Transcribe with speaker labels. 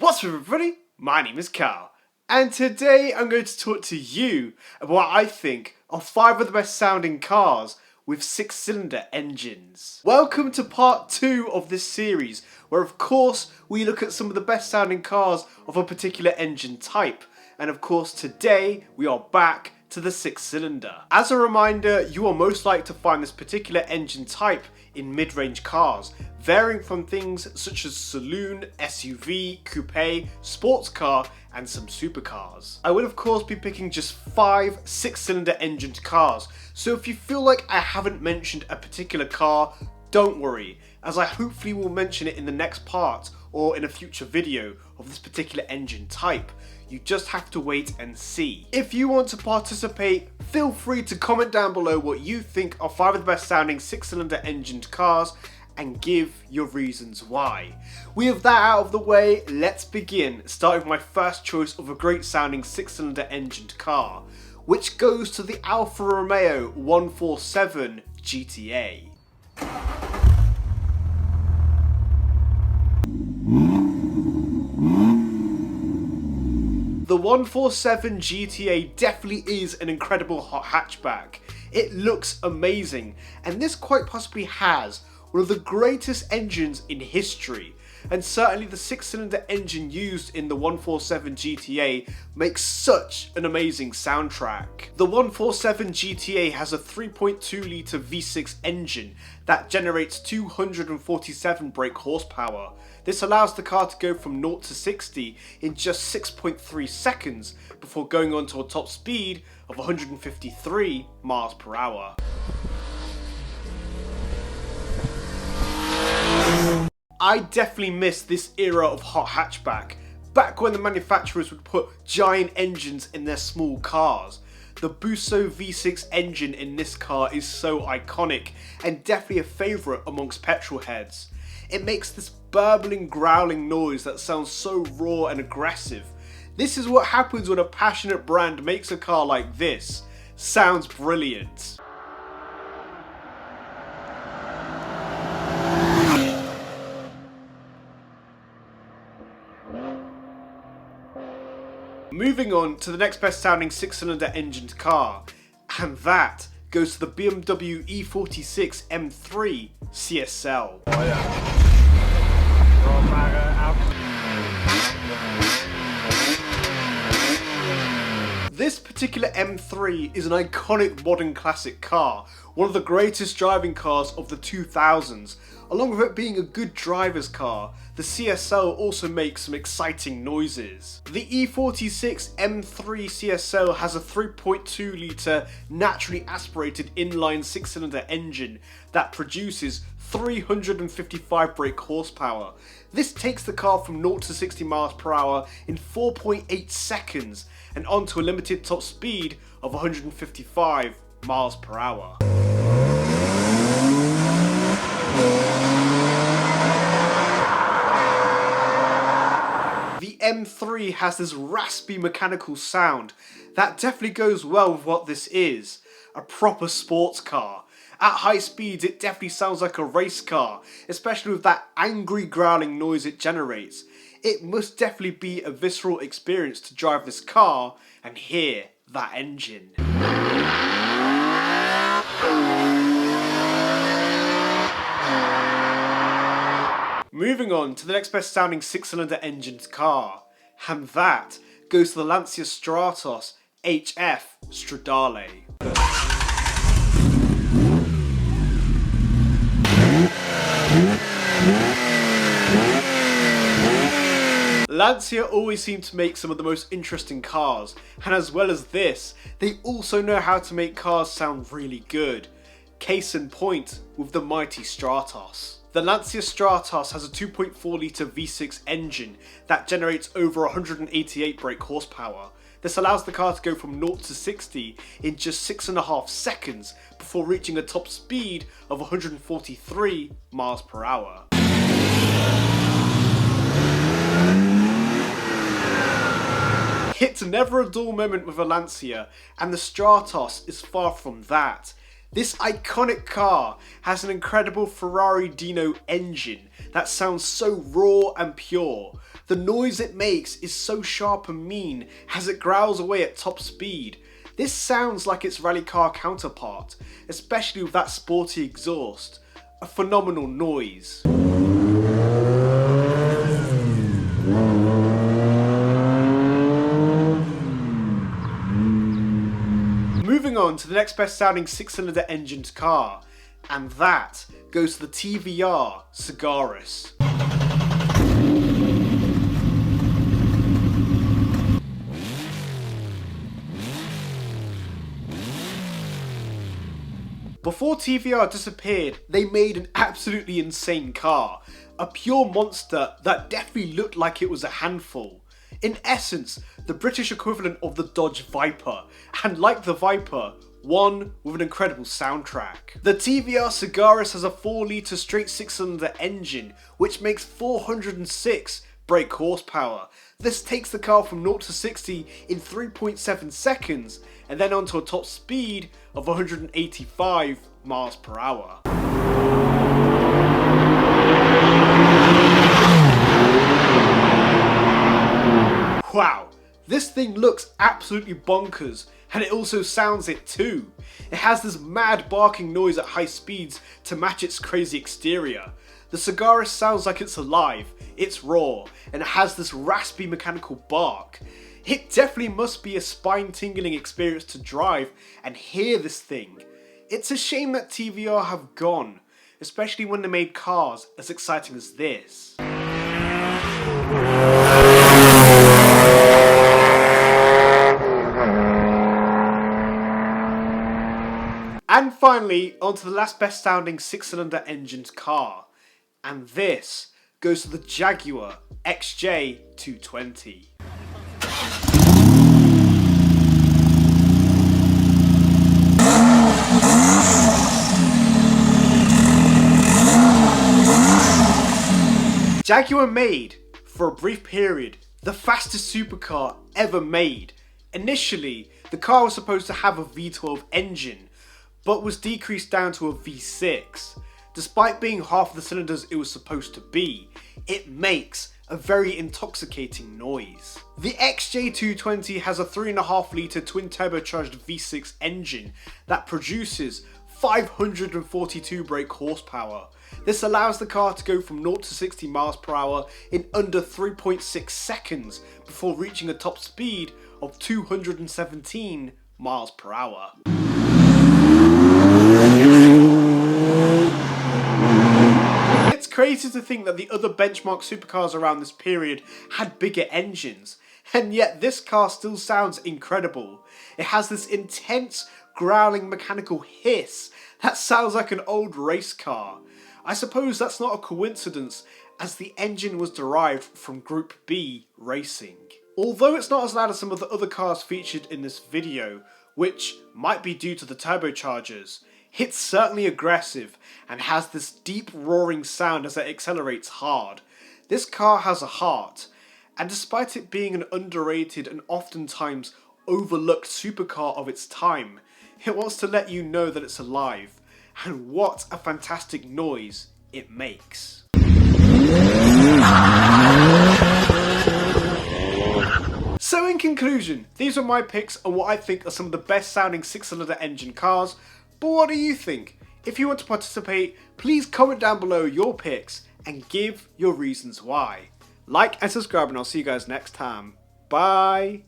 Speaker 1: What's up everybody? My name is Carl, and today I'm going to talk to you about what I think are 5 of the best sounding cars with 6-cylinder engines. Welcome to part 2 of this series, where of course we look at some of the best sounding cars of a particular engine type, and of course today we are back to the 6-cylinder. As a reminder, you are most likely to find this particular engine type in mid-range cars, varying from things such as saloon, SUV, coupe, sports car, and some supercars. I will of course be picking just 5 6-cylinder engined cars, so if you feel like I haven't mentioned a particular car, don't worry, as I hopefully will mention it in the next part or in a future video of this particular engine type. You just have to wait and see. If you want to participate, feel free to comment down below what you think are 5 of the best sounding 6-cylinder engined cars and give your reasons why. We have that out of the way, let's begin, starting with my first choice of a great sounding 6-cylinder engined car, which goes to the Alfa Romeo 147 GTA. The 147 GTA definitely is an incredible hot hatchback. It looks amazing, and this quite possibly has one of the greatest engines in history, and certainly the 6-cylinder engine used in the 147 GTA makes such an amazing soundtrack. The 147 GTA has a 3.2 litre V6 engine that generates 247 brake horsepower. This allows the car to go from 0 to 60 in just 6.3 seconds before going on to a top speed of 153 miles per hour. I definitely miss this era of hot hatchback, back when the manufacturers would put giant engines in their small cars. The Busso V6 engine in this car is so iconic and definitely a favourite amongst petrol heads. It makes this burbling, growling noise that sounds so raw and aggressive. This is what happens when a passionate brand makes a car like this. Sounds brilliant. Moving on to the next best sounding 6-cylinder engined car, and that goes to the BMW E46 M3 CSL. Oh, yeah. This particular M3 is an iconic modern classic car, one of the greatest driving cars of the 2000s. Along with it being a good driver's car, the CSL also makes some exciting noises. The E46 M3 CSL has a 3.2 litre naturally aspirated inline 6-cylinder engine that produces 355 brake horsepower. This takes the car from 0 to 60 miles per hour in 4.8 seconds and onto a limited top speed of 155 miles per hour. The M3 has this raspy mechanical sound that definitely goes well with what this is, a proper sports car. At high speeds it definitely sounds like a race car, especially with that angry growling noise it generates. It must definitely be a visceral experience to drive this car and hear that engine. Moving on to the next best sounding 6-cylinder engined car, and that goes to the Lancia Stratos HF Stradale. Lancia always seem to make some of the most interesting cars, and as well as this, they also know how to make cars sound really good. Case in point with the mighty Stratos. The Lancia Stratos has a 2.4 litre V6 engine that generates over 188 brake horsepower. This allows the car to go from 0 to 60 in just 6.5 seconds before reaching a top speed of 143 miles per hour. It's never a dull moment with a Lancia, and the Stratos is far from that. This iconic car has an incredible Ferrari Dino engine that sounds so raw and pure. The noise it makes is so sharp and mean as it growls away at top speed. This sounds like its rally car counterpart, especially with that sporty exhaust. A phenomenal noise. Moving on to the next best sounding 6-cylinder engined car, and that goes to the TVR Sagaris. Before TVR disappeared, they made an absolutely insane car, a pure monster that definitely looked like it was a handful. In essence, the British equivalent of the Dodge Viper, and like the Viper, one with an incredible soundtrack. The TVR Sagaris has a 4-litre straight 6-cylinder engine, which makes 406 brake horsepower. This takes the car from 0 to 60 in 3.7 seconds, and then onto a top speed of 185 miles per hour. Wow, this thing looks absolutely bonkers, and it also sounds it too. It has this mad barking noise at high speeds to match its crazy exterior. The Sagaris sounds like it's alive, it's raw, and it has this raspy mechanical bark. It definitely must be a spine-tingling experience to drive and hear this thing. It's a shame that TVR have gone, especially when they made cars as exciting as this. And finally, onto the last best sounding 6-cylinder engined car, and this goes to the Jaguar XJ220. Jaguar made, for a brief period, the fastest supercar ever made. Initially, the car was supposed to have a V12 engine, but was decreased down to a V6. Despite being half the cylinders it was supposed to be, it makes a very intoxicating noise. The XJ220 has a 3.5 litre twin turbocharged V6 engine that produces 542 brake horsepower. This allows the car to go from 0 to 60 miles per hour in under 3.6 seconds before reaching a top speed of 217 miles per hour. It's crazy to think that the other benchmark supercars around this period had bigger engines, and yet this car still sounds incredible. It has this intense, growling mechanical hiss that sounds like an old race car. I suppose that's not a coincidence, as the engine was derived from Group B racing. Although it's not as loud as some of the other cars featured in this video, which might be due to the turbochargers, it's certainly aggressive and has this deep roaring sound as it accelerates hard. This car has a heart, and despite it being an underrated and oftentimes overlooked supercar of its time, it wants to let you know that it's alive, and what a fantastic noise it makes. So in conclusion, these are my picks on what I think are some of the best sounding 6-cylinder engine cars, but what do you think? If you want to participate, please comment down below your picks and give your reasons why. Like and subscribe, and I'll see you guys next time. Bye!